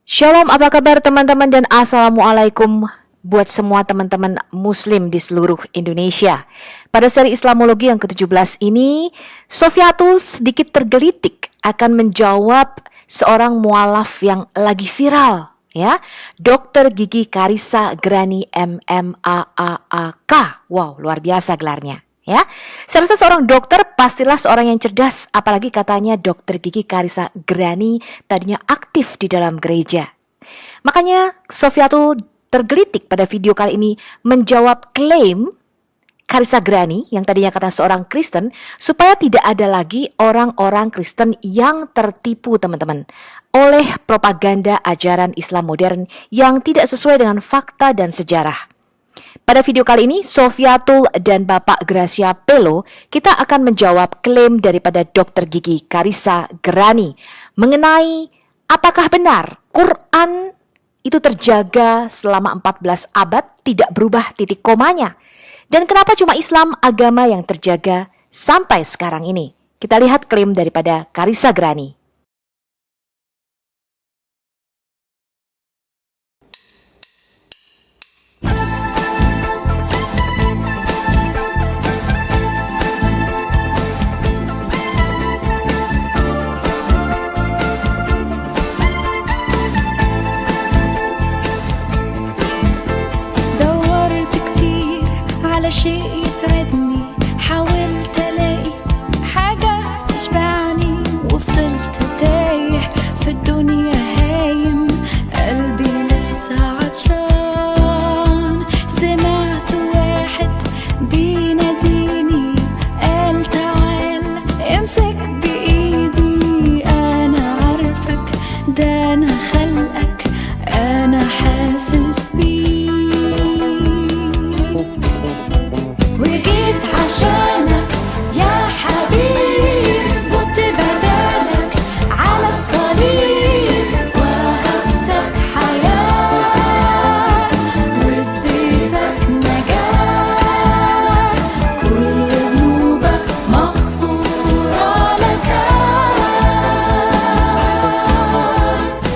Shalom, apa kabar teman-teman dan Assalamualaikum buat semua teman-teman muslim di seluruh Indonesia. Pada seri Islamologi yang ke-17 ini, Sofiatul sedikit tergelitik akan menjawab seorang mualaf yang lagi viral, ya, Dr. Gigi Karissa Grani MMAAAK. Wow, luar biasa gelarnya. Ya, saya rasa seorang dokter pastilah seorang yang cerdas, apalagi katanya Dr. Gigi Karissa Grani tadinya aktif di dalam gereja. Makanya Sofiatul tergelitik pada video kali ini menjawab klaim Karissa Grani yang tadinya kata seorang Kristen, supaya tidak ada lagi orang-orang Kristen yang tertipu, teman-teman, oleh propaganda ajaran Islam modern yang tidak sesuai dengan fakta dan sejarah. Pada video kali ini, Sofiatul dan Bapak Gracia Pelo, kita akan menjawab klaim daripada Dr. Gigi Karissa Grani mengenai apakah benar Quran itu terjaga selama 14 abad, tidak berubah titik komanya. Dan kenapa cuma Islam agama yang terjaga sampai sekarang ini? Kita lihat klaim daripada Karissa Grani. شيء يسعدني حاولت الاقي حاجة تشبعني وفضلت تايه في الدنيا هايم قلبي لسه عطشان سمعت واحد بيناديني قال تعال امسك بايدي انا عارفك ده انا خلقك انا حاسس بيك وجيت عشانك يا حبيب مت بدالك على الصليب وهبتك حياة واديتك نجاة كل ذنوبك مغفورة لك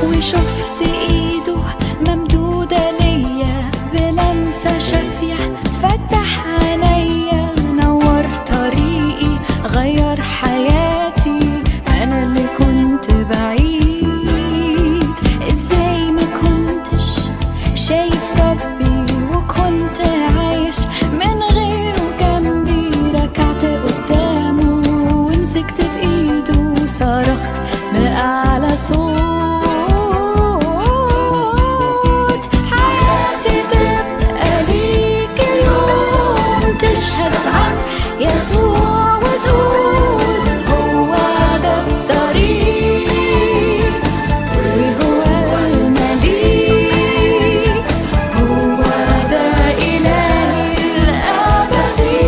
وشفت ايده ممدودة ليا بلمسة شافية فتح عينيا نور طريقي غير حياتي انا اللي كنت بعيد ازاي ما كنتش شايف ربي وكنت عايش من غيره جنبي ركعت قدامه ومسكت بايده صرخت بأعلى صوت حياتي تبقى ليك اليوم تشهد عن يسوع وتقول هو ده الطريق وهو المليك هو ده إلهي الأبدي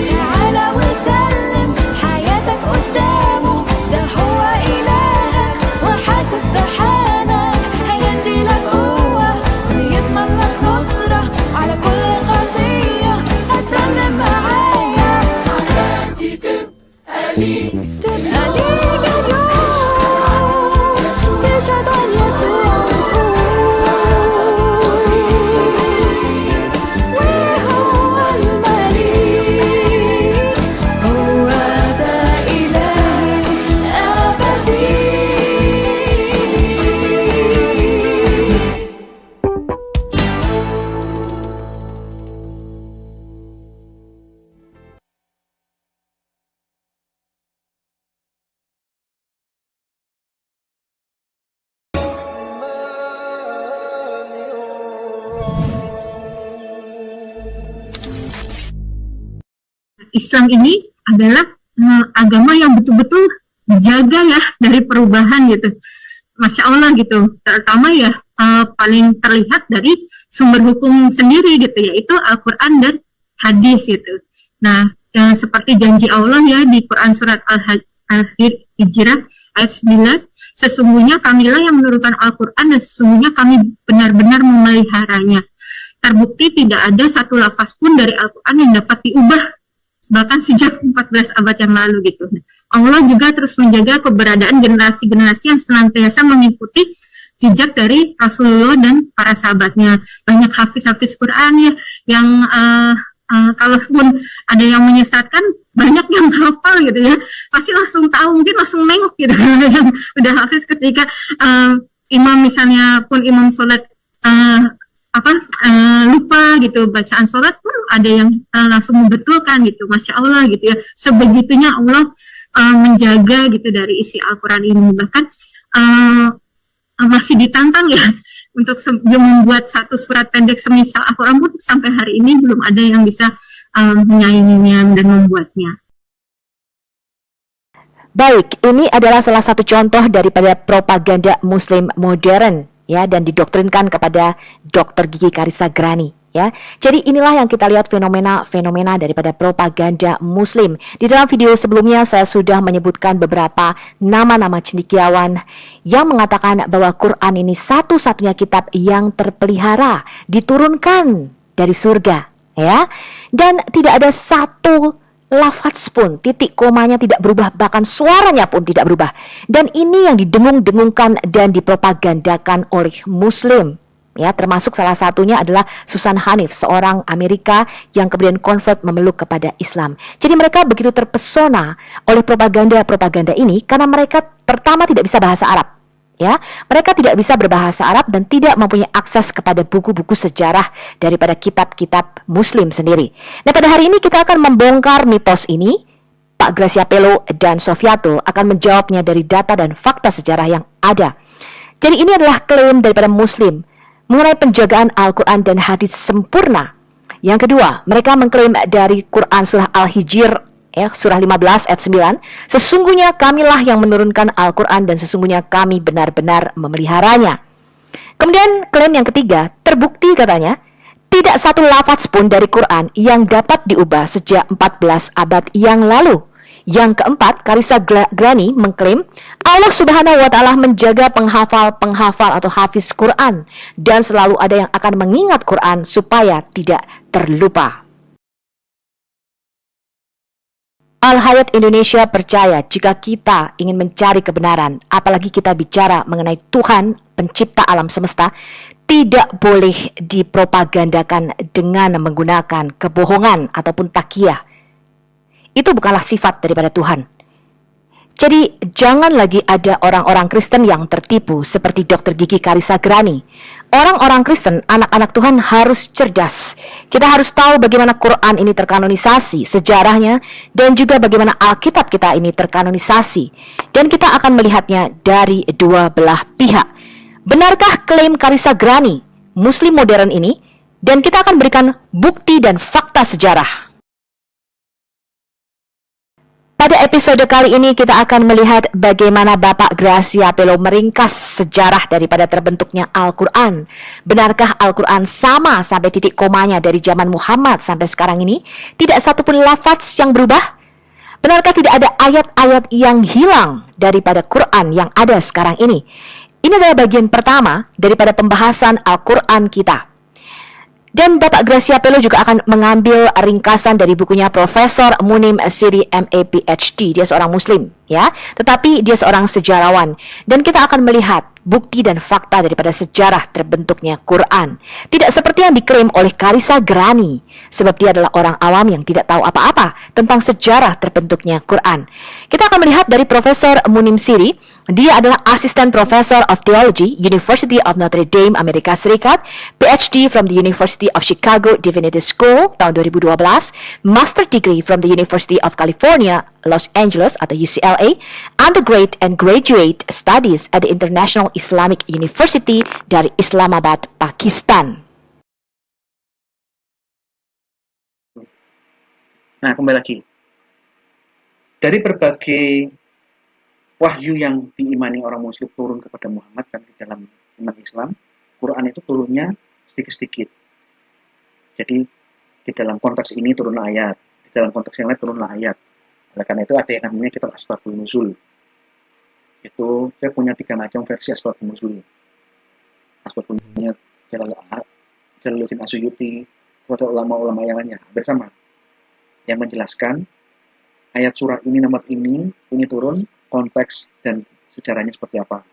تعالى وسلم حياتك قدامه ده هو إلهك وحاسس بحالك هيدي لك قوة ويضمن لك نصرة على كل خطية هترنم معايا حياتي تبقى ليك اليوم تشهد عن يسوع وتقول وهو المليك هو ده إلهي الأبدي Islam ini adalah agama yang betul-betul dijaga ya dari perubahan gitu. Masya Allah gitu. Terutama ya paling terlihat dari sumber hukum sendiri gitu, yaitu Al-Quran dan hadis gitu. Nah, seperti janji Allah ya di Quran surat Al-Hijrah ayat 9, sesungguhnya kamilah yang menurunkan Al-Quran dan sesungguhnya kami benar-benar memeliharanya. Terbukti tidak ada satu lafaz pun dari Al-Quran yang dapat diubah bahkan sejak 14 abad yang lalu gitu. Allah juga terus menjaga keberadaan generasi-generasi yang senantiasa mengikuti jejak dari Rasulullah dan para sahabatnya. Banyak hafiz-hafiz Quran ya yang kalaupun ada yang menyesatkan, banyak yang hafal gitu ya, pasti langsung tahu, mungkin langsung nengok gitu yang udah hafiz ketika imam misalnya pun imam sholat lupa gitu bacaan sholat pun ada yang langsung membetulkan gitu. Masya Allah gitu ya, sebegitunya Allah menjaga gitu dari isi Al-Quran ini. Bahkan masih ditantang ya untuk membuat satu surat pendek semisal Al-Quran pun sampai hari ini belum ada yang bisa menyainginya dan membuatnya. Baik, ini adalah salah satu contoh daripada propaganda Muslim modern ya, dan didoktrinkan kepada Dr. Gigi Karisagrani ya. Jadi inilah yang kita lihat fenomena daripada propaganda Muslim. Di dalam video sebelumnya saya sudah menyebutkan beberapa nama-nama cendekiawan yang mengatakan bahwa Quran ini satu-satunya kitab yang terpelihara, diturunkan dari surga ya, dan tidak ada satu lafaz pun, titik komanya tidak berubah, bahkan suaranya pun tidak berubah. Dan ini yang didengung-dengungkan dan dipropagandakan oleh Muslim. Ya, termasuk salah satunya adalah Susan Hanif, seorang Amerika yang kemudian convert memeluk kepada Islam. Jadi mereka begitu terpesona oleh propaganda ini karena mereka pertama tidak bisa bahasa Arab. Ya, mereka tidak bisa berbahasa Arab dan tidak mempunyai akses kepada buku-buku sejarah daripada kitab-kitab Muslim sendiri. Nah, pada hari ini kita akan membongkar mitos ini. Pak Gracia Pello dan Sofiatul akan menjawabnya dari data dan fakta sejarah yang ada. Jadi ini adalah klaim daripada Muslim mengenai penjagaan Al-Quran dan hadis sempurna. Yang kedua, mereka mengklaim dari Quran surah Al-Hijr surah 15 ayat 9, sesungguhnya kamilah yang menurunkan Al-Quran dan sesungguhnya kami benar-benar memeliharanya. Kemudian klaim yang ketiga, terbukti katanya tidak satu lafaz pun dari Quran yang dapat diubah sejak 14 abad yang lalu. Yang keempat, Karisagrani mengklaim Allah Subhanahu wa Ta'ala menjaga penghafal atau hafiz Quran dan selalu ada yang akan mengingat Quran supaya tidak terlupa. Al-Hayat Indonesia percaya jika kita ingin mencari kebenaran, apalagi kita bicara mengenai Tuhan, pencipta alam semesta, tidak boleh dipropagandakan dengan menggunakan kebohongan ataupun takiyah. Itu bukanlah sifat daripada Tuhan. Jadi jangan lagi ada orang-orang Kristen yang tertipu seperti Dr. Gigi Karisagrani. Orang-orang Kristen, anak-anak Tuhan harus cerdas. Kita harus tahu bagaimana Quran ini terkanonisasi, sejarahnya, dan juga bagaimana Alkitab kita ini terkanonisasi. Dan kita akan melihatnya dari dua belah pihak. Benarkah klaim Karisagrani, Muslim modern ini? Dan kita akan berikan bukti dan fakta sejarah. Pada episode kali ini kita akan melihat bagaimana Bapak Gracia Pello meringkas sejarah daripada terbentuknya Al-Quran. Benarkah Al-Quran sama sampai titik komanya dari zaman Muhammad sampai sekarang ini? Tidak satupun lafaz yang berubah? Benarkah tidak ada ayat-ayat yang hilang daripada Quran yang ada sekarang ini? Ini adalah bagian pertama daripada pembahasan Al-Quran kita. Dan Bapak Gracia Pello juga akan mengambil ringkasan dari bukunya Profesor Munim Siri MA PhD. Dia seorang Muslim ya, tetapi dia seorang sejarawan. Dan kita akan melihat bukti dan fakta daripada sejarah terbentuknya Quran. Tidak seperti yang diklaim oleh Karisagrani, sebab dia adalah orang awam yang tidak tahu apa-apa tentang sejarah terbentuknya Quran. Kita akan melihat dari Profesor Munim Siri. Dia adalah Assistant Professor of Theology, University of Notre Dame, Amerika Serikat, PhD from the University of Chicago Divinity School tahun 2012, Master Degree from the University of California, Los Angeles atau UCLA, Undergraduate and Graduate Studies at the International Islamic University dari Islamabad, Pakistan. Nah, kembali lagi. Dari berbagai wahyu yang diimani orang Muslim turun kepada Muhammad dan di dalam iman Islam, Quran itu turunnya sedikit-sedikit. Jadi di dalam konteks ini turun ayat, di dalam konteks yang lain turunlah ayat. Oleh karena itu ada yang namanya kitab Asbabun Nuzul. Itu saya punya 3 macam versi Asbabun Nuzul. Asbabun Nuzulnya Jalaluddin Asyuyuti, atau ulama-ulama yang lainnya, hampir sama. Yang menjelaskan ayat surah ini nomor ini turun, konteks dan sejarahnya seperti apa.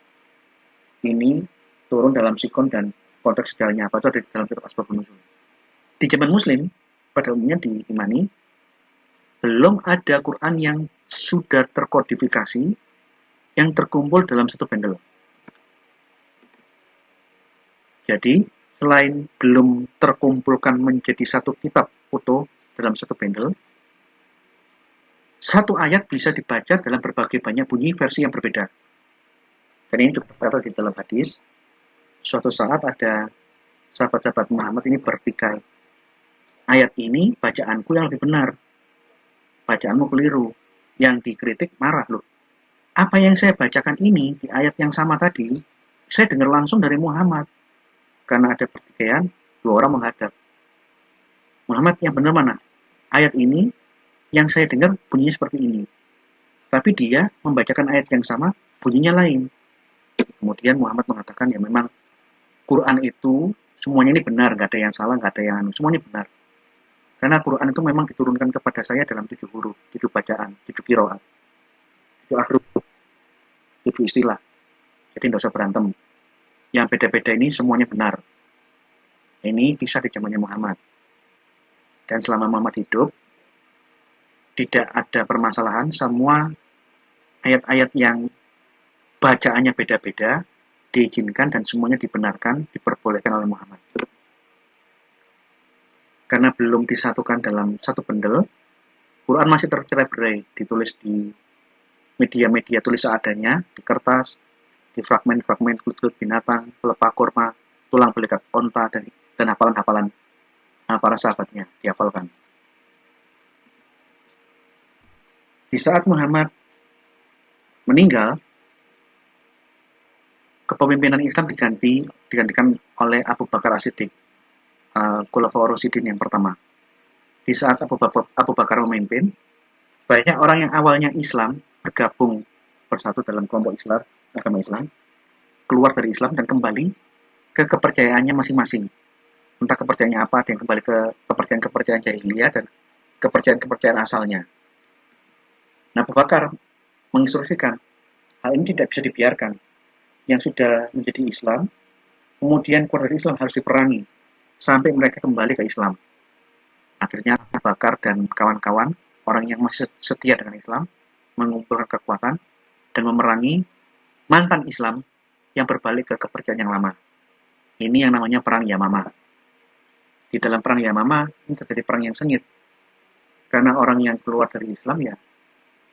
Ini turun dalam sikon dan konteks sejarahnya apa, itu ada di dalam kitab Asbabun Nuzul. Di zaman Muslim, pada umumnya diimani, belum ada Quran yang sudah terkodifikasi, yang terkumpul dalam satu bundle. Jadi, selain belum terkumpulkan menjadi satu kitab utuh dalam satu bundle, satu ayat bisa dibaca dalam berbagai banyak bunyi versi yang berbeda. Dan ini juga tertera di dalam hadis. Suatu saat ada sahabat-sahabat Muhammad ini bertikai. Ayat ini bacaanku yang lebih benar. Bacaanmu keliru. Yang dikritik marah loh. Apa yang saya bacakan ini di ayat yang sama tadi, saya dengar langsung dari Muhammad. Karena ada pertikaian, dua orang menghadap. Muhammad, yang benar mana? Ayat ini yang saya dengar bunyinya seperti ini. Tapi dia membacakan ayat yang sama, bunyinya lain. Kemudian Muhammad mengatakan, ya memang Quran itu semuanya ini benar, nggak ada yang salah, nggak ada yang semuanya benar. Karena Quran itu memang diturunkan kepada saya dalam 7 huruf, 7 bacaan, 7 qiraat, 7 ahruf, 7 istilah. Jadi nggak usah berantem. Yang beda-beda ini semuanya benar. Ini bisa di zamannya Muhammad. Dan selama Muhammad hidup, tidak ada permasalahan, semua ayat-ayat yang bacaannya beda-beda diizinkan dan semuanya dibenarkan, diperbolehkan oleh Muhammad. Karena belum disatukan dalam satu bundle, Quran masih tercerai-berai, ditulis di media-media tulis seadanya, di kertas, di fragmen-fragmen kulit-kulit binatang, pelepah kurma, tulang belikat onta, dan hafalan-hafalan para sahabatnya dihafalkan. Di saat Muhammad meninggal, kepemimpinan Islam digantikan oleh Abu Bakar As-Siddiq, Khulafaur Rasyidin yang pertama. Di saat Abu Bakar memimpin, banyak orang yang awalnya Islam bergabung bersatu dalam kelompok Islam, agama Islam, keluar dari Islam dan kembali ke kepercayaannya masing-masing. Entah kepercayaannya apa, ada yang kembali ke kepercayaan jahiliyah dan kepercayaan asalnya. Nah, Abu Bakar menginstruksikan hal ini tidak bisa dibiarkan. Yang sudah menjadi Islam, kemudian keluar dari Islam harus diperangi sampai mereka kembali ke Islam. Akhirnya Abu Bakar dan kawan-kawan, orang yang masih setia dengan Islam, mengumpulkan kekuatan dan memerangi mantan Islam yang berbalik ke kepercayaan yang lama. Ini yang namanya Perang Yamamah. Di dalam Perang Yamamah, ini terjadi perang yang sengit. Karena orang yang keluar dari Islam ya,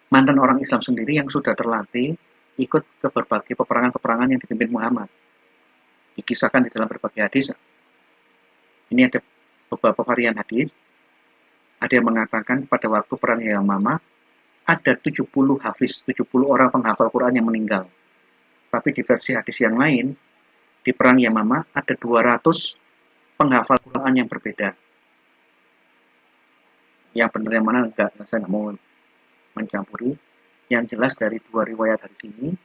mantan orang Islam sendiri yang sudah terlatih ikut ke berbagai peperangan-peperangan yang dipimpin Muhammad. Dikisahkan di dalam berbagai hadis. Ini ada beberapa varian hadis. Ada yang mengatakan pada waktu Perang Yamamah, ada 70 hafiz, 70 orang penghafal Quran yang meninggal. Tapi di versi hadis yang lain, di Perang Yamamah ada 200 penghafal Quran yang berbeda. Yang benar yang mana enggak, saya nggak mau mencampuri. Yang jelas dari dua riwayat hadis ini,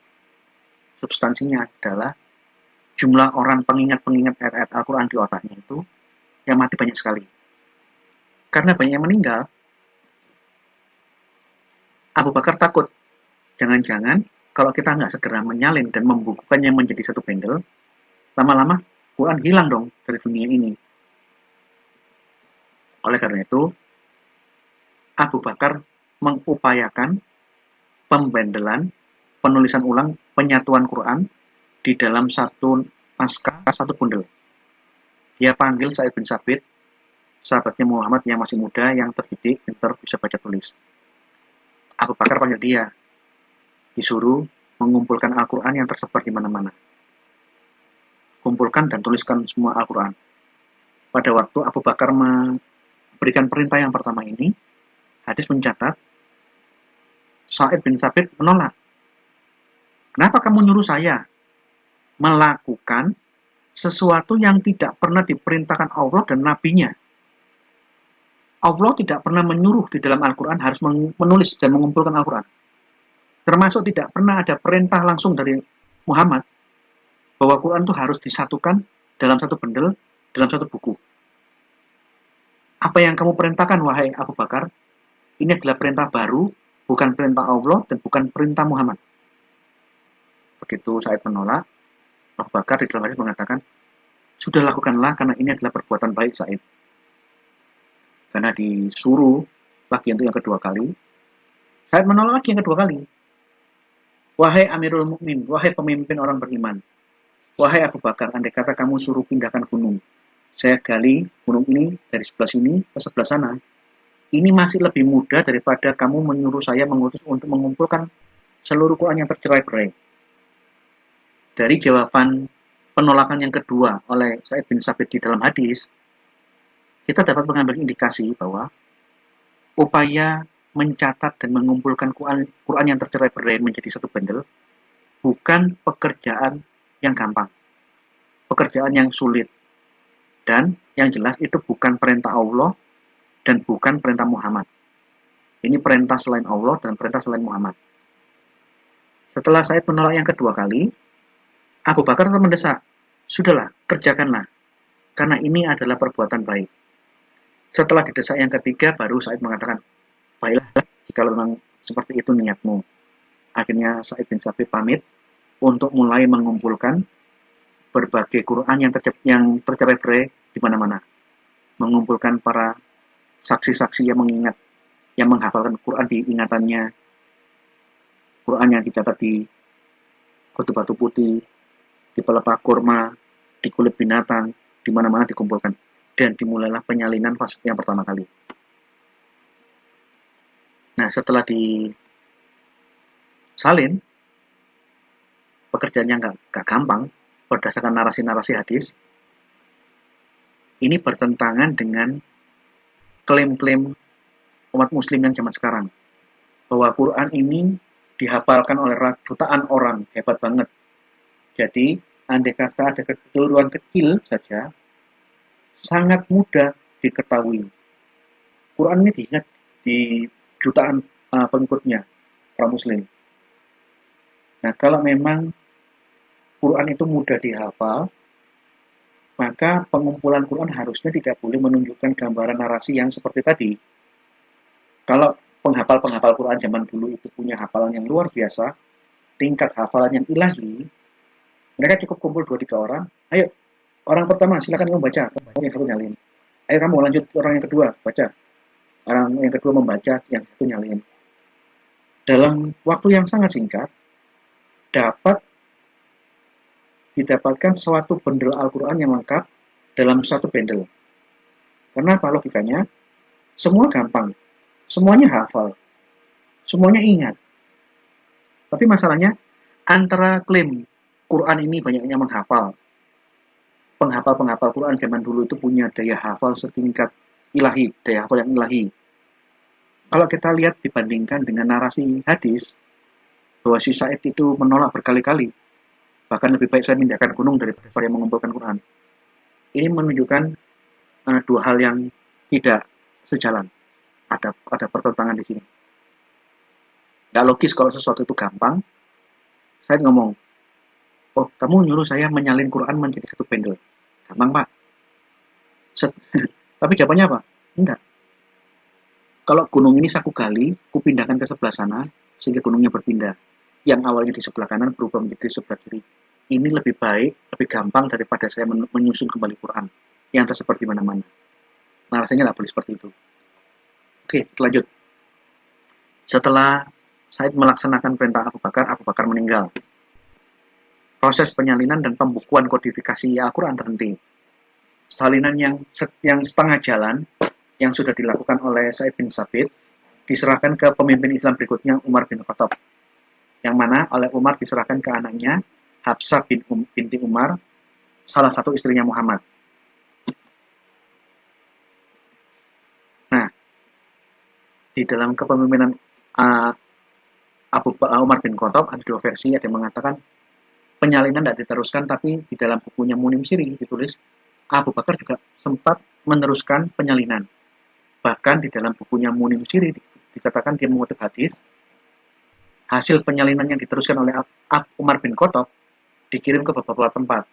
substansinya adalah jumlah orang pengingat-pengingat ayat-ayat Al-Quran di otaknya itu yang mati banyak sekali. Karena banyak yang meninggal, Abu Bakar takut. Jangan-jangan kalau kita nggak segera menyalin dan membukukannya menjadi satu bundle, lama-lama Quran hilang dong dari dunia ini. Oleh karena itu, Abu Bakar mengupayakan pembendelan, penulisan ulang, penyatuan Quran di dalam satu naskah, satu bundle. Dia panggil Sa'id bin Sabit, sahabatnya Muhammad yang masih muda, yang terdidik, pintar, bisa baca tulis. Abu Bakar panggil dia, disuruh mengumpulkan Al-Quran yang tersebar di mana-mana. Kumpulkan dan tuliskan semua Al-Quran. Pada waktu Abu Bakar memberikan perintah yang pertama ini, hadis mencatat, Sa'id bin Sabit menolak. Kenapa kamu nyuruh saya melakukan sesuatu yang tidak pernah diperintahkan Allah dan Nabi-Nya? Allah tidak pernah menyuruh di dalam Al-Quran harus menulis dan mengumpulkan Al-Quran. Termasuk tidak pernah ada perintah langsung dari Muhammad bahwa Quran itu harus disatukan dalam satu bundle, dalam satu buku. Apa yang kamu perintahkan, wahai Abu Bakar, ini adalah perintah baru bukan perintah Allah dan bukan perintah Muhammad. Begitu Sa'id menolak, Abu Bakar di dalam hadis mengatakan, sudah lakukanlah karena ini adalah perbuatan baik Sa'id. Karena disuruh lagi untuk yang kedua kali, Sa'id menolak lagi yang kedua kali. Wahai Amirul Mukmin, wahai pemimpin orang beriman, wahai Abu Bakar, andai kata kamu suruh pindahkan gunung, saya gali gunung ini dari sebelah sini ke sebelah sana, ini masih lebih mudah daripada kamu menyuruh saya mengutus untuk mengumpulkan seluruh Quran yang tercerai-berai. Dari jawaban penolakan yang kedua oleh Sa'id bin Sabit di dalam hadis, kita dapat mengambil indikasi bahwa upaya mencatat dan mengumpulkan Quran yang tercerai-berai menjadi satu bundle bukan pekerjaan yang gampang, pekerjaan yang sulit, dan yang jelas itu bukan perintah Allah dan bukan perintah Muhammad. Ini perintah selain Allah dan perintah selain Muhammad. Setelah Sa'id menolak yang kedua kali, Abu Bakar tetap mendesak, sudahlah, kerjakanlah, karena ini adalah perbuatan baik. Setelah didesak yang ketiga, baru Sa'id mengatakan, baiklah, kalau memang seperti itu niatmu. Akhirnya Sa'id bin Sabit pamit untuk mulai mengumpulkan berbagai Quran yang tercerai-berai di mana-mana. Mengumpulkan para saksi-saksi yang mengingat, yang menghafalkan Quran di ingatannya, Quran yang dicatat di kutu batu putih, di pelepah kurma, di kulit binatang, di mana-mana dikumpulkan. Dan dimulailah penyalinan fase yang pertama kali. Nah, setelah disalin, pekerjaannya nggak gampang, berdasarkan narasi-narasi hadis, ini bertentangan dengan klaim-klaim umat muslim yang zaman sekarang. Bahwa Quran ini dihafalkan oleh jutaan orang, hebat banget. Jadi, andai kata ada kekeliruan kecil saja, sangat mudah diketahui. Quran ini diingat di jutaan pengikutnya, orang muslim. Nah, kalau memang Quran itu mudah dihafal, maka pengumpulan Quran harusnya tidak boleh menunjukkan gambaran narasi yang seperti tadi. Kalau penghafal-penghafal Quran zaman dulu itu punya hafalan yang luar biasa, tingkat hafalan yang ilahi, mereka cukup kumpul 2-3 orang, ayo, orang pertama silakan kamu baca, orang yang satu nyalin. Ayo kamu lanjut orang yang kedua, baca. Orang yang kedua membaca, yang satu nyalin. Dalam waktu yang sangat singkat, didapatkan suatu bundle Al-Quran yang lengkap dalam satu bundle. Kenapa logikanya? Semua gampang, semuanya hafal, semuanya ingat. Tapi masalahnya, antara klaim Quran ini banyaknya menghafal, penghafal-penghafal Quran zaman dulu itu punya daya hafal setingkat ilahi, daya hafal yang ilahi. Kalau kita lihat dibandingkan dengan narasi hadis, bahwa si Sa'id itu menolak berkali-kali, bahkan lebih baik saya pindahkan gunung daripada saya mengumpulkan Quran. Ini menunjukkan dua hal yang tidak sejalan. Ada pertentangan di sini. Nggak logis kalau sesuatu itu gampang. Saya ngomong, oh kamu nyuruh saya menyalin Quran menjadi satu bundle. Gampang Pak. Tapi jawabannya apa? Enggak. Kalau gunung ini aku gali, ku pindahkan ke sebelah sana, sehingga gunungnya berpindah. Yang awalnya di sebelah kanan berubah menjadi di sebelah kiri. Ini lebih baik, lebih gampang daripada saya menyusun kembali Quran yang tersebar di mana-mana. Narasinya nggak boleh seperti itu. Oke, lanjut. Setelah Sa'id melaksanakan perintah Abu Bakar meninggal. Proses penyalinan dan pembukuan kodifikasi Al-Quran terhenti. Salinan yang setengah jalan yang sudah dilakukan oleh Sa'id bin Sabit diserahkan ke pemimpin Islam berikutnya, Umar bin Khattab. Yang mana oleh Umar diserahkan ke anaknya, Hafsah binti Umar, salah satu istrinya Muhammad. Nah, di dalam kepemimpinan Umar bin Khattab ada dua versi, ada yang mengatakan penyalinan tidak diteruskan, tapi di dalam bukunya Munim Siri ditulis Abu Bakar juga sempat meneruskan penyalinan. Bahkan di dalam bukunya Munim Siri dikatakan dia mengutip hadis, hasil penyalinan yang diteruskan oleh Umar bin Khattab dikirim ke beberapa tempat.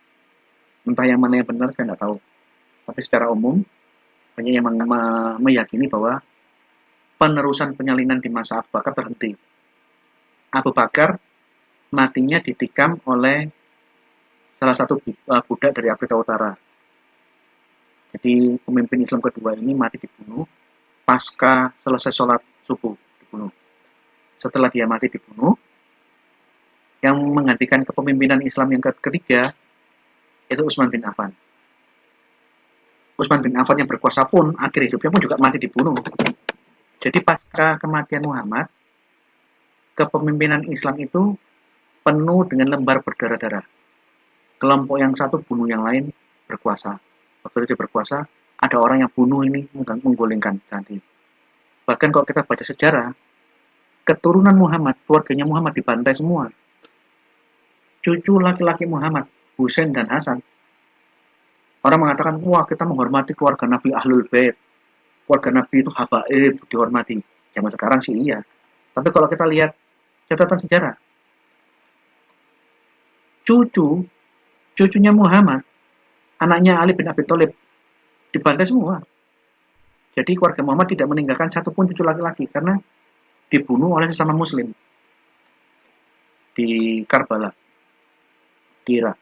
Entah yang mana yang benar saya tidak tahu. Tapi secara umum banyak yang meyakini bahwa penerusan penyalinan di masa Abu Bakar terhenti. Abu Bakar matinya ditikam oleh salah satu budak dari Afrika Utara. Jadi pemimpin Islam kedua ini mati dibunuh pasca selesai sholat subuh dibunuh. Setelah dia mati dibunuh, yang menggantikan kepemimpinan Islam yang ketiga itu Utsman bin Affan. Utsman bin Affan yang berkuasa pun akhir hidupnya pun juga mati dibunuh. Jadi pasca kematian Muhammad, kepemimpinan Islam itu penuh dengan lembar berdarah-darah. Kelompok yang satu bunuh yang lain berkuasa. Waktu dia berkuasa, ada orang yang bunuh ini menggulingkan ganti. Bahkan kalau kita baca sejarah, keturunan Muhammad, keluarganya Muhammad dibantai semua. Cucu laki-laki Muhammad, Husain dan Hasan. Orang mengatakan, wah kita menghormati keluarga Nabi Ahlul Bait. Keluarga Nabi itu habaib, dihormati. Zaman sekarang sih iya. Tapi kalau kita lihat catatan sejarah, cucunya Muhammad, anaknya Ali bin Abi Thalib, dibantai semua. Jadi keluarga Muhammad tidak meninggalkan satupun cucu laki-laki karena dibunuh oleh sesama Muslim di Karbala, di Irak.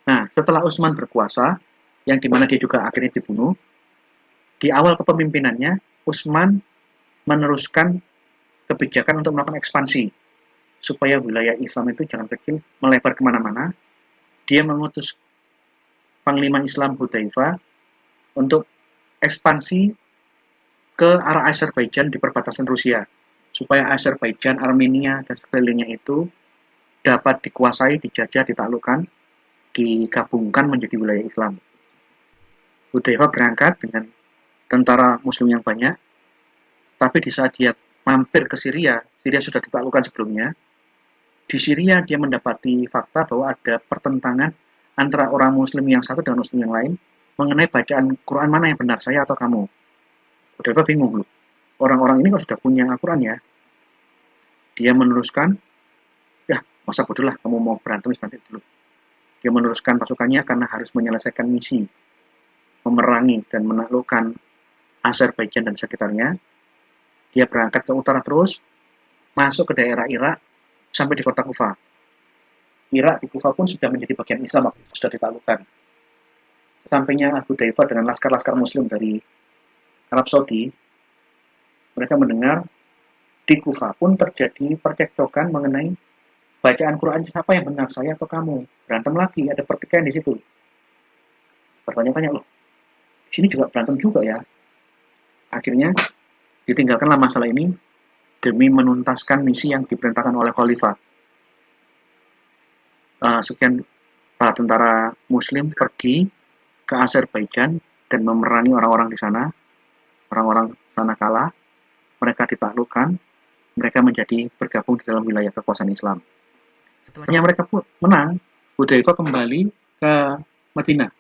Nah, setelah Utsman berkuasa, yang dimana dia juga akhirnya dibunuh, di awal kepemimpinannya, Utsman meneruskan kebijakan untuk melakukan ekspansi supaya wilayah Islam itu jangan kecil, melebar kemana-mana. Dia mengutus Panglima Islam Hudzaifah untuk ekspansi ke arah Azerbaijan di perbatasan Rusia, supaya Azerbaijan, Armenia, dan sekelilingnya itu dapat dikuasai, dijajah, ditaklukkan, digabungkan menjadi wilayah Islam. Hudzaifah berangkat dengan tentara Muslim yang banyak, tapi di saat dia mampir ke Syria sudah ditaklukkan sebelumnya. Di Syria dia mendapati fakta bahwa ada pertentangan antara orang Muslim yang satu dengan Muslim yang lain mengenai bacaan Quran mana yang benar, saya atau kamu. Hudzaifah bingung loh. Orang-orang ini kalau sudah punya Al-Quran ya, dia meneruskan, ya masa bodoh lah kamu mau berantem nanti dulu. Dia meneruskan pasukannya karena harus menyelesaikan misi memerangi dan menaklukkan Azerbaijan dan sekitarnya. Dia berangkat ke utara terus, masuk ke daerah Irak, sampai di kota Kufa. Irak di Kufa pun sudah menjadi bagian Islam, sudah ditaklukkan. Sampainya Hudzaifah dengan laskar-laskar Muslim dari Arab Saudi, mereka mendengar di Kufa pun terjadi percekcokan mengenai bacaan Quran siapa yang benar, saya atau kamu. Berantem lagi, ada pertikaian di situ. Bertanya-tanya loh, di sini juga berantem juga ya. Akhirnya ditinggalkanlah masalah ini demi menuntaskan misi yang diperintahkan oleh Khalifah. Sekian para tentara Muslim pergi ke Azerbaijan dan memerangi orang-orang di sana. Orang-orang sana kalah, mereka ditaklukkan, mereka menjadi bergabung di dalam wilayah kekuasaan Islam. Setelahnya mereka pun menang, Hudzaifah kembali ke Madinah,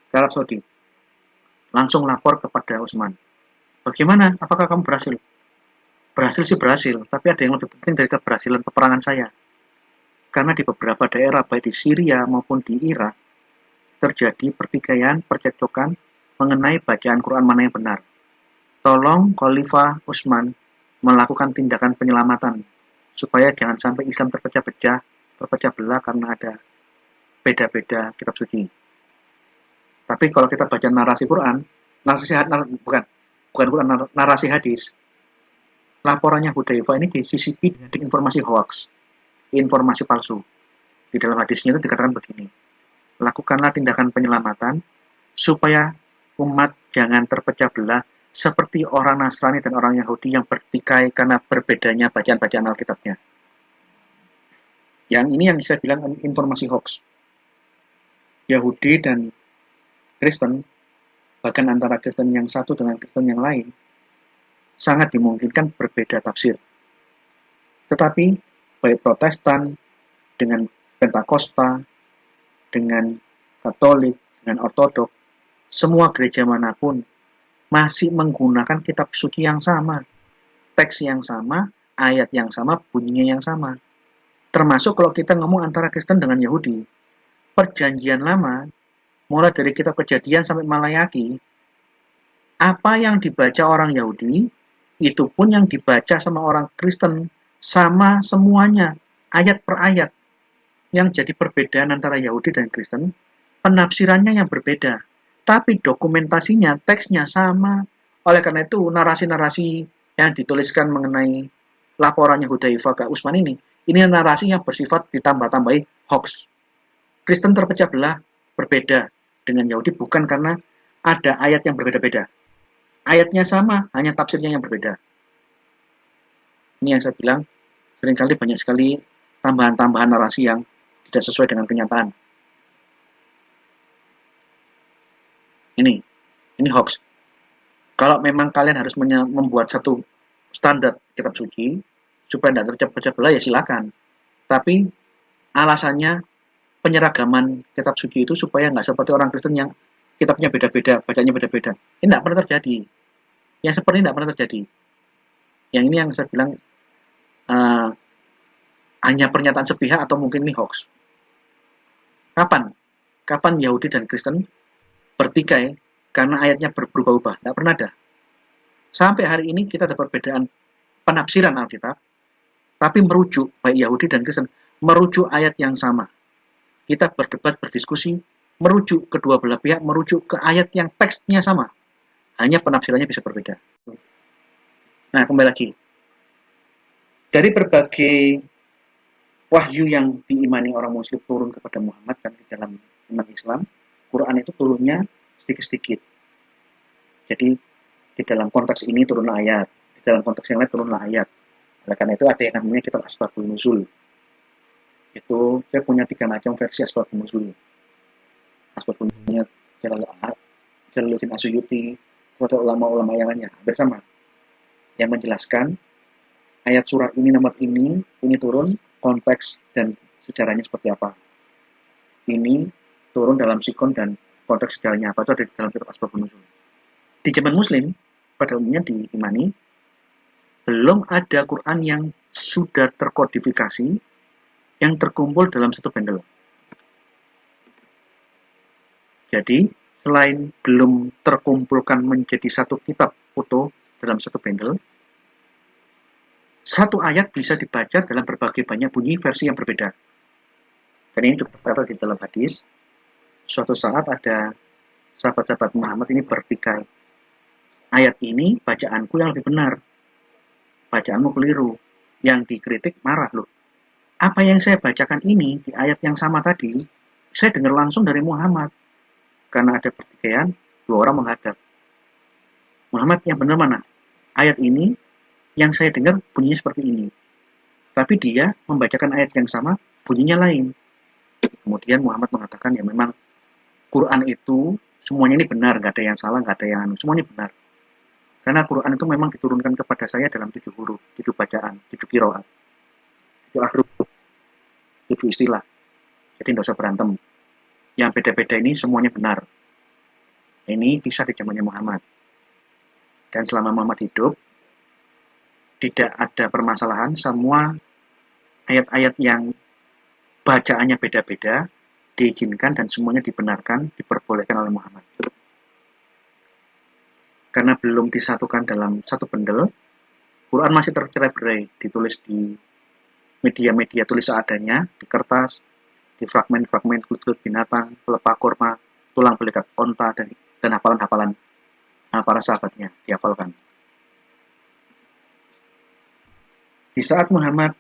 ke Arab Saudi. Langsung lapor kepada Utsman. Bagaimana? Apakah kamu berhasil? Berhasil sih berhasil, tapi ada yang lebih penting dari keberhasilan peperangan saya. Karena di beberapa daerah, baik di Syria maupun di Irak, terjadi pertikaian, percekcokan mengenai bacaan Quran mana yang benar. Tolong Khalifah Utsman melakukan tindakan penyelamatan, supaya jangan sampai Islam terpecah belah karena ada beda-beda kitab suci. Tapi kalau kita baca narasi Quran, narasi hadis, laporannya Hudzaifah ini disisipi dengan informasi hoax, informasi palsu. Di dalam hadisnya itu dikatakan begini, lakukanlah tindakan penyelamatan supaya umat jangan terpecah belah seperti orang Nasrani dan orang Yahudi yang bertikai karena berbedanya bacaan-bacaan Alkitabnya. Yang ini yang saya bilang informasi hoax. Yahudi dan Kristen, bahkan antara Kristen yang satu dengan Kristen yang lain, sangat dimungkinkan berbeda tafsir. Tetapi baik Protestan dengan Pentakosta, dengan Katolik, dengan Ortodok, semua gereja manapun masih menggunakan kitab suci yang sama, teks yang sama, ayat yang sama, bunyinya yang sama. Termasuk kalau kita ngomong antara Kristen dengan Yahudi, perjanjian lama, mulai dari kitab Kejadian sampai Malayaki, apa yang dibaca orang Yahudi Itu pun yang dibaca sama orang Kristen sama semuanya, ayat per ayat. Yang jadi perbedaan antara Yahudi dan Kristen, penafsirannya yang berbeda. Tapi dokumentasinya, teksnya sama. Oleh karena itu, narasi-narasi yang dituliskan mengenai laporannya Hudzaifah ke Utsman ini narasi yang bersifat ditambah-tambahi hoax. Kristen terpecah belah berbeda dengan Yahudi bukan karena ada ayat yang berbeda-beda. Ayatnya sama, hanya tafsirnya yang berbeda. Ini yang saya bilang, seringkali banyak sekali tambahan-tambahan narasi yang tidak sesuai dengan kenyataan. Ini hoax. Kalau memang kalian harus membuat satu standar kitab suci supaya tidak terpecah belah ya silakan. Tapi alasannya penyeragaman kitab suci itu supaya nggak seperti orang Kristen yang kitabnya beda-beda, bacanya beda-beda. Ini tidak pernah terjadi. Yang seperti ini tidak pernah terjadi. Yang ini yang saya bilang hanya pernyataan sepihak atau mungkin ini hoax. Kapan Yahudi dan Kristen bertikai karena ayatnya berubah-ubah? Tidak pernah ada. Sampai hari ini kita ada perbedaan penafsiran Alkitab, tapi merujuk, baik Yahudi dan Kristen, merujuk ayat yang sama. Kita berdebat, berdiskusi, merujuk kedua belah pihak, merujuk ke ayat yang teksnya sama. Hanya penafsirannya bisa berbeda. Nah, kembali lagi. Dari berbagai wahyu yang diimani orang Muslim turun kepada Muhammad kan di dalam umat Islam, Quran itu turunnya sedikit-sedikit. Jadi di dalam konteks ini turun ayat, di dalam konteks yang lain turun ayat. Oleh karena itu ada yang namanya kitab Asbabun Nuzul. Itu saya punya 3 macam versi Asbabun Nuzul. Asbabun Nuzulnya Jalaluddin Asyuyuti, atau ulama-ulama yang lainnya bersama yang menjelaskan ayat surah ini nomor ini turun, konteks dan sejarahnya seperti apa. Ini turun dalam sikon dan konteks sejarahnya apa, itu ada di dalam kitab Asbabun Nuzul. Di zaman Muslim, pada umumnya diimani, belum ada Quran yang sudah terkodifikasi, yang terkumpul dalam satu bundle. Jadi, selain belum terkumpulkan menjadi satu kitab utuh dalam satu bundle, satu ayat bisa dibaca dalam berbagai banyak bunyi versi yang berbeda. Dan ini juga terdapat di dalam hadis. Suatu saat ada sahabat-sahabat Muhammad ini bertikai. Ayat ini bacaanku yang lebih benar. Bacaanmu keliru. Yang dikritik marah loh. Apa yang saya bacakan ini di ayat yang sama tadi, saya dengar langsung dari Muhammad. Karena ada pertikaian, 2 orang menghadap. Muhammad, yang benar mana? Ayat ini yang saya dengar bunyinya seperti ini. Tapi dia membacakan ayat yang sama, bunyinya lain. Kemudian Muhammad mengatakan, ya memang Quran itu semuanya ini benar, nggak ada yang salah, nggak ada yang semuanya benar. Karena Quran itu memang diturunkan kepada saya dalam 7 huruf, 7 bacaan, 7 qiraat, 7 ahruf, 7 istilah. Jadi nggak usah berantem. Yang beda-beda ini semuanya benar. Ini bisa di zamannya Muhammad. Dan selama Muhammad hidup, tidak ada permasalahan, semua ayat-ayat yang bacaannya beda-beda diizinkan dan semuanya dibenarkan, diperbolehkan oleh Muhammad. Karena belum disatukan dalam satu bundle, Quran masih tercerai-berai, ditulis di media-media tulis seadanya, di kertas, di fragmen-fragmen kulit-kulit binatang, pelepah kurma, tulang belikat onta, dan hafalan-hafalan para sahabatnya dihafalkan. Di saat Muhammad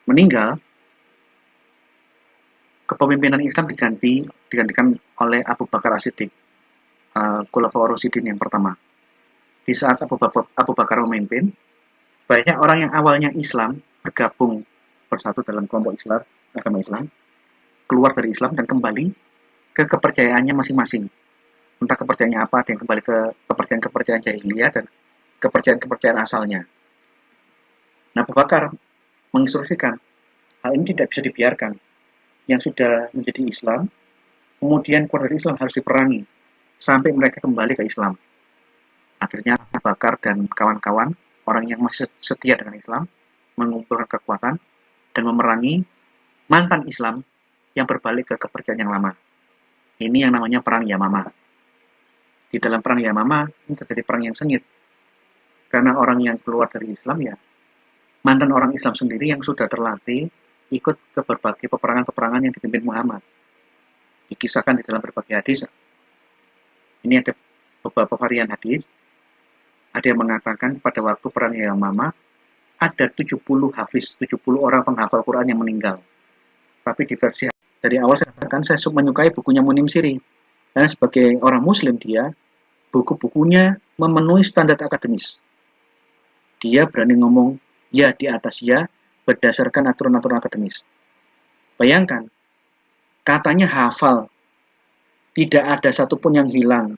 meninggal, kepemimpinan Islam digantikan oleh Abu Bakar As-Siddiq, Khulafaur Rasyidin yang pertama. Di saat Abu Bakar memimpin, banyak orang yang awalnya Islam bergabung bersatu dalam kelompok Islam, agama Islam, keluar dari Islam dan kembali ke kepercayaannya masing-masing. Entah kepercayaannya apa, ada yang kembali ke kepercayaan jahiliyah dan kepercayaan asalnya. Nah, Abu Bakar menginstruksikan hal ini tidak bisa dibiarkan. Yang sudah menjadi Islam, kemudian keluar dari Islam harus diperangi sampai mereka kembali ke Islam. Akhirnya Abu Bakar dan kawan-kawan, orang yang masih setia dengan Islam, mengumpulkan kekuatan dan memerangi mantan Islam yang berbalik ke kepercayaan yang lama. Ini yang namanya Perang Yamamah. Di dalam Perang Yamamah, ini terjadi perang yang sengit. Karena orang yang keluar dari Islam ya mantan orang Islam sendiri yang sudah terlatih ikut ke berbagai peperangan-peperangan yang dipimpin Muhammad. Dikisahkan di dalam berbagai hadis. Ini ada beberapa varian hadis. Ada yang mengatakan pada waktu perang Yamamah ada 70 hafiz, 70 orang penghafal Quran yang meninggal. Tapi di versi dari awal saya katakan saya menyukai bukunya Munim Siri. Karena sebagai orang Muslim dia, buku-bukunya memenuhi standar akademis. Dia berani ngomong ya di atas ya berdasarkan aturan-aturan akademis. Bayangkan, katanya hafal, tidak ada satupun yang hilang.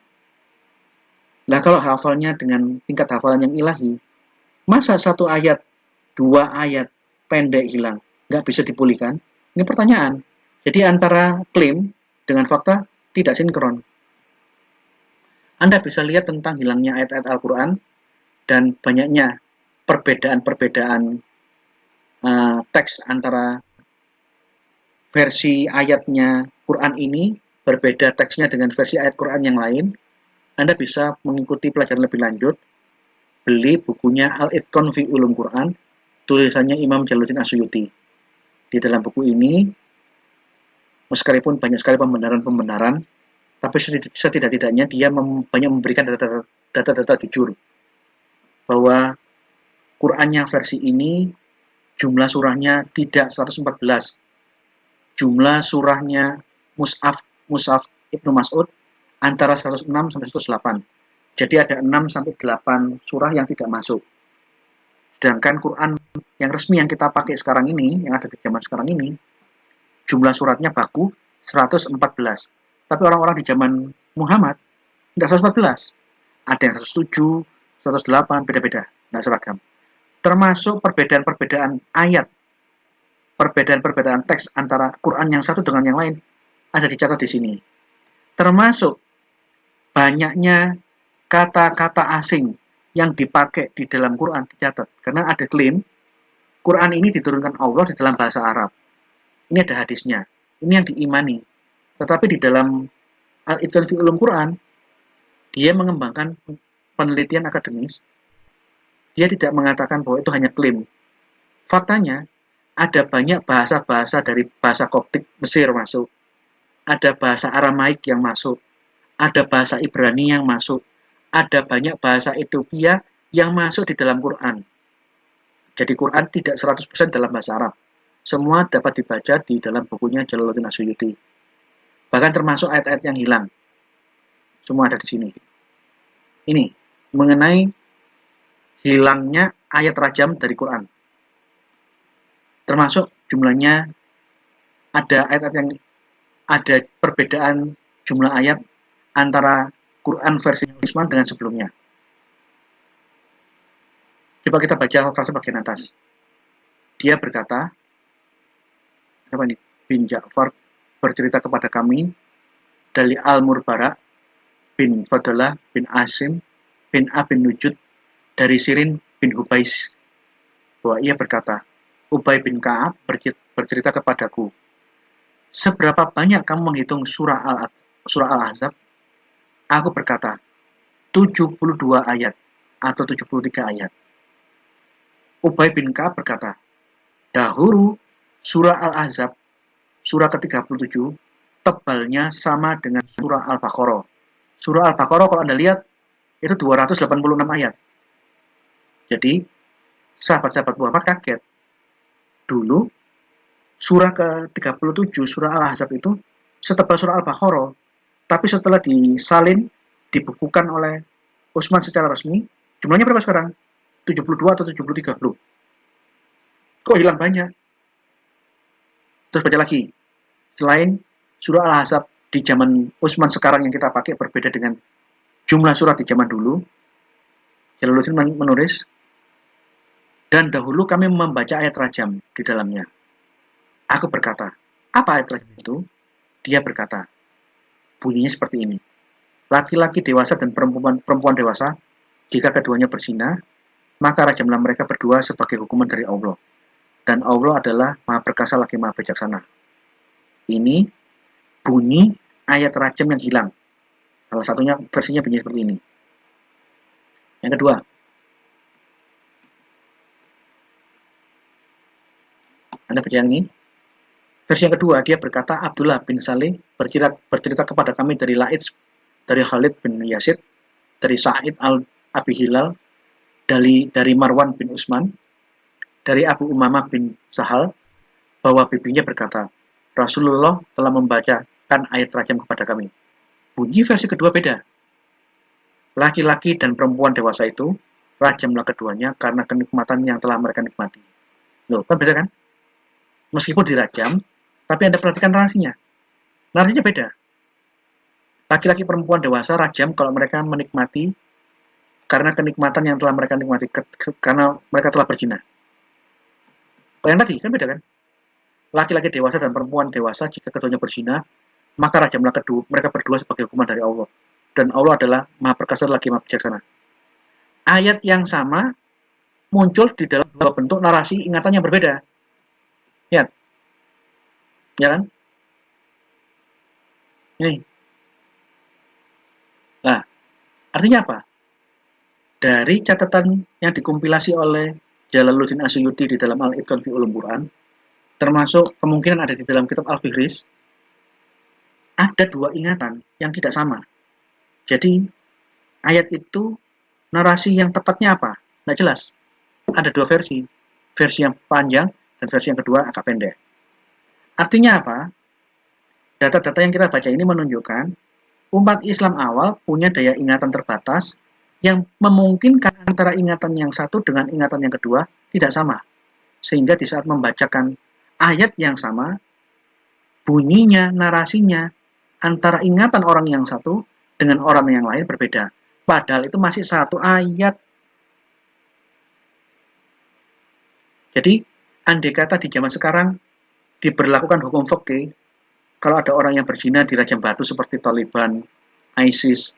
Nah kalau hafalnya dengan tingkat hafalan yang ilahi, masa satu ayat, dua ayat pendek hilang, nggak bisa dipulihkan? Ini pertanyaan. Jadi antara klaim dengan fakta tidak sinkron. Anda bisa lihat tentang hilangnya ayat-ayat Al-Quran dan banyaknya perbedaan-perbedaan teks antara versi ayatnya Quran ini berbeda teksnya dengan versi ayat Quran yang lain. Anda bisa mengikuti pelajaran lebih lanjut, beli bukunya Al-Itqan fi Ulum Quran, tulisannya Imam Jalaluddin Asyuyuti. Di dalam buku ini, meskipun banyak sekali pembenaran-pembenaran, tapi setidak-tidaknya dia banyak memberikan data-data jujur bahwa Qurannya versi ini jumlah surahnya tidak 114. Jumlah surahnya Mushaf Ibnu Mas'ud antara 106 sampai 108. Jadi ada 6 sampai 8 surah yang tidak masuk. Sedangkan Quran yang resmi yang kita pakai sekarang ini, yang ada di zaman sekarang ini, jumlah suratnya baku 114. Tapi orang-orang di zaman Muhammad tidak 114. Ada yang 107, 108, beda-beda, tidak seragam. Termasuk perbedaan-perbedaan ayat, perbedaan-perbedaan teks antara Quran yang satu dengan yang lain ada dicatat di sini. Termasuk banyaknya kata-kata asing yang dipakai di dalam Quran dicatat. Karena ada klaim Quran ini diturunkan Allah di dalam bahasa Arab. Ini ada hadisnya. Ini yang diimani. Tetapi di dalam Al-Itqan fi Ulum Quran, dia mengembangkan penelitian akademis. Dia tidak mengatakan bahwa itu hanya klaim. Faktanya, ada banyak bahasa-bahasa dari bahasa Koptik Mesir masuk. Ada bahasa Aramaik yang masuk. Ada bahasa Ibrani yang masuk. Ada banyak bahasa Ethiopia yang masuk di dalam Quran. Jadi Quran tidak 100% dalam bahasa Arab. Semua dapat dibaca di dalam bukunya Jalaluddin Asyuyuti. Bahkan termasuk ayat-ayat yang hilang. Semua ada di sini. Ini mengenai hilangnya ayat rajam dari Quran. Termasuk jumlahnya ada ayat-ayat yang ada perbedaan jumlah ayat antara Quran versi Islam dengan sebelumnya. Coba kita baca frase bagian atas. Dia berkata, apa ini? Bin Ja'far bercerita kepada kami dari Al-Murbara bin Fadalah bin Asim bin Abin Nujud dari Sirin bin Hubais, bahwa ia berkata, Ubay bin Ka'ab bercerita kepadaku, seberapa banyak kamu menghitung surah Al-Ahzab? Aku berkata, 72 ayat atau 73 ayat. Ubay bin Ka'ab berkata, dahulu surah Al-Ahzab, surah ke-37, tebalnya sama dengan surah Al-Baqarah. Surah Al-Baqarah kalau Anda lihat, itu 286 ayat. Jadi, sahabat-sahabat Muhammad kaget. Dulu, surah ke-37, surah Al-Ahzab itu setebal surah Al-Baqarah. Tapi setelah disalin, dibukukan oleh Utsman secara resmi, jumlahnya berapa sekarang? 72 atau 73. Loh, kok hilang banyak? Terus baca lagi. Selain surah Al-Ahzab di zaman Utsman sekarang yang kita pakai berbeda dengan jumlah surat di zaman dulu, Jalaluddin menulis, dan dahulu kami membaca ayat rajam di dalamnya. Aku berkata, apa ayat rajam itu? Dia berkata, bunyinya seperti ini. Laki-laki dewasa dan perempuan dewasa, jika keduanya berzina, maka rajamlah mereka berdua sebagai hukuman dari Allah. Dan Allah adalah Maha Perkasa lagi Maha Bijaksana. Ini bunyi ayat rajam yang hilang. Salah satunya versinya bunyi seperti ini. Yang kedua, Anda baca yang ini. Versi yang kedua, dia berkata, Abdullah bin Saleh bercerita kepada kami dari La'id, dari Khalid bin Yazid, dari Sa'id al-Abi Hilal, dari Marwan bin Utsman, dari Abu Umamah bin Sahal, bahwa bibinya berkata, Rasulullah telah membacakan ayat rajam kepada kami. Bunyi versi kedua beda. Laki-laki dan perempuan dewasa itu, rajamlah keduanya karena kenikmatan yang telah mereka nikmati. Loh, kan beda kan? Meskipun dirajam, tapi Anda perhatikan narasinya. Narasinya beda. Laki-laki perempuan dewasa rajam kalau mereka menikmati karena kenikmatan yang telah mereka nikmati, karena mereka telah berzina. Kalau yang tadi, kan beda kan? Laki-laki dewasa dan perempuan dewasa jika keduanya berzina, maka rajamlah mereka berdua sebagai hukuman dari Allah. Dan Allah adalah Maha Perkasa lagi Maha Bijaksana. Ayat yang sama muncul di dalam dua bentuk narasi ingatan yang berbeda. Lihat. Ya kan? Ini. Nah, artinya apa? Dari catatan yang dikompilasi oleh Jalaluddin Asyuyuti di dalam Al-Itqan fi Ulum Quran, termasuk kemungkinan ada di dalam kitab Al-Fihris, ada dua ingatan yang tidak sama. Jadi, ayat itu narasi yang tepatnya apa? Tidak jelas. Ada dua versi. Versi yang panjang dan versi yang kedua agak pendek. Artinya apa? Data-data yang kita baca ini menunjukkan umat Islam awal punya daya ingatan terbatas yang memungkinkan antara ingatan yang satu dengan ingatan yang kedua tidak sama. Sehingga di saat membacakan ayat yang sama, bunyinya, narasinya, antara ingatan orang yang satu dengan orang yang lain berbeda. Padahal itu masih satu ayat. Jadi, andai kata di zaman sekarang diberlakukan hukum fikih, kalau ada orang yang berzina dirajam batu seperti Taliban, ISIS,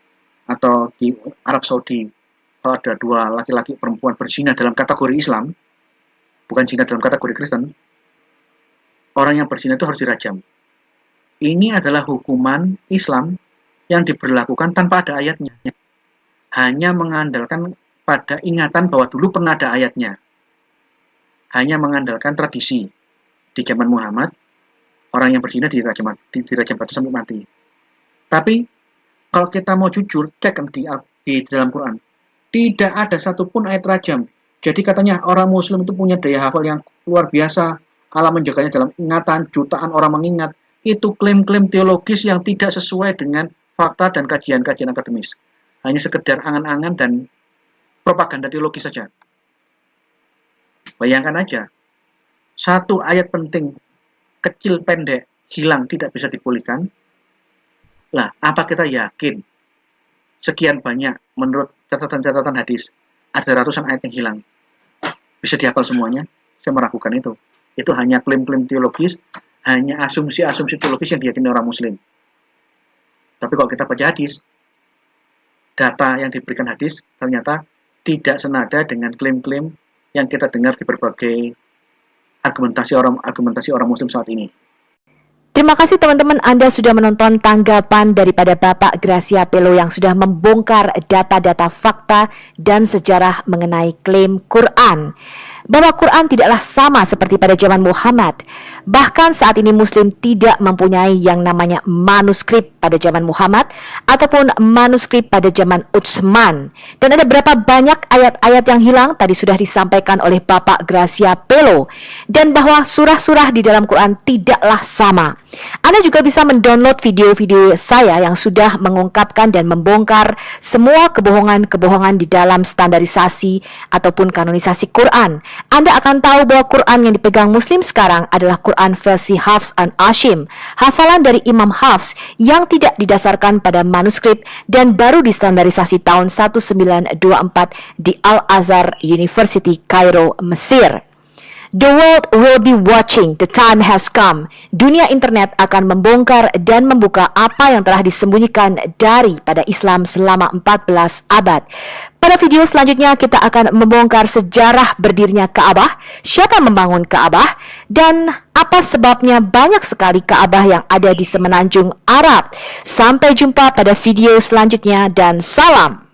atau di Arab Saudi, kalau ada dua laki-laki perempuan berzina dalam kategori Islam, bukan zina dalam kategori Kristen, orang yang berzina itu harus dirajam. Ini adalah hukuman Islam yang diberlakukan tanpa ada ayatnya. Hanya mengandalkan pada ingatan bahwa dulu pernah ada ayatnya. Hanya mengandalkan tradisi. Di zaman Muhammad, orang yang berzina dirajam batu sampai mati. Tapi, kalau kita mau jujur, cek di dalam Quran, tidak ada satupun ayat rajam. Jadi katanya orang Muslim itu punya daya hafal yang luar biasa, Allah menjaganya dalam ingatan, jutaan orang mengingat. Itu klaim-klaim teologis yang tidak sesuai dengan fakta dan kajian-kajian akademis. Hanya sekedar angan-angan dan propaganda teologis saja. Bayangkan aja, satu ayat penting, kecil, pendek, hilang, tidak bisa dipulihkan. Lah, apa kita yakin sekian banyak menurut catatan-catatan hadis, ada ratusan ayat yang hilang? Bisa dihafal semuanya? Saya meragukan itu. Itu hanya klaim-klaim teologis, hanya asumsi-asumsi teologis yang diyakini orang Muslim. Tapi kalau kita baca hadis, data yang diberikan hadis ternyata tidak senada dengan klaim-klaim yang kita dengar di berbagai argumentasi orang Muslim saat ini. Terima kasih teman-teman, Anda sudah menonton tanggapan daripada Bapak Gracia Pelo yang sudah membongkar data-data fakta dan sejarah mengenai klaim Quran. Bahwa Quran tidaklah sama seperti pada zaman Muhammad. Bahkan saat ini Muslim tidak mempunyai yang namanya manuskrip pada zaman Muhammad ataupun manuskrip pada zaman Utsman. Dan ada berapa banyak ayat-ayat yang hilang tadi sudah disampaikan oleh Bapak Gracia Pelo. Dan bahwa surah-surah di dalam Quran tidaklah sama. Anda juga bisa mendownload video-video saya yang sudah mengungkapkan dan membongkar semua kebohongan-kebohongan di dalam standarisasi ataupun kanonisasi Quran. Anda akan tahu bahwa Quran yang dipegang Muslim sekarang adalah Quran versi Hafs an Asim, hafalan dari Imam Hafs yang tidak didasarkan pada manuskrip dan baru distandarisasi tahun 1924 di Al-Azhar University, Kairo, Mesir. The world will be watching. The time has come. Dunia internet akan membongkar dan membuka apa yang telah disembunyikan daripada Islam selama 14 abad. Pada video selanjutnya kita akan membongkar sejarah berdirinya Ka'bah, siapa membangun Ka'bah, dan apa sebabnya banyak sekali Ka'bah yang ada di semenanjung Arab. Sampai jumpa pada video selanjutnya dan salam.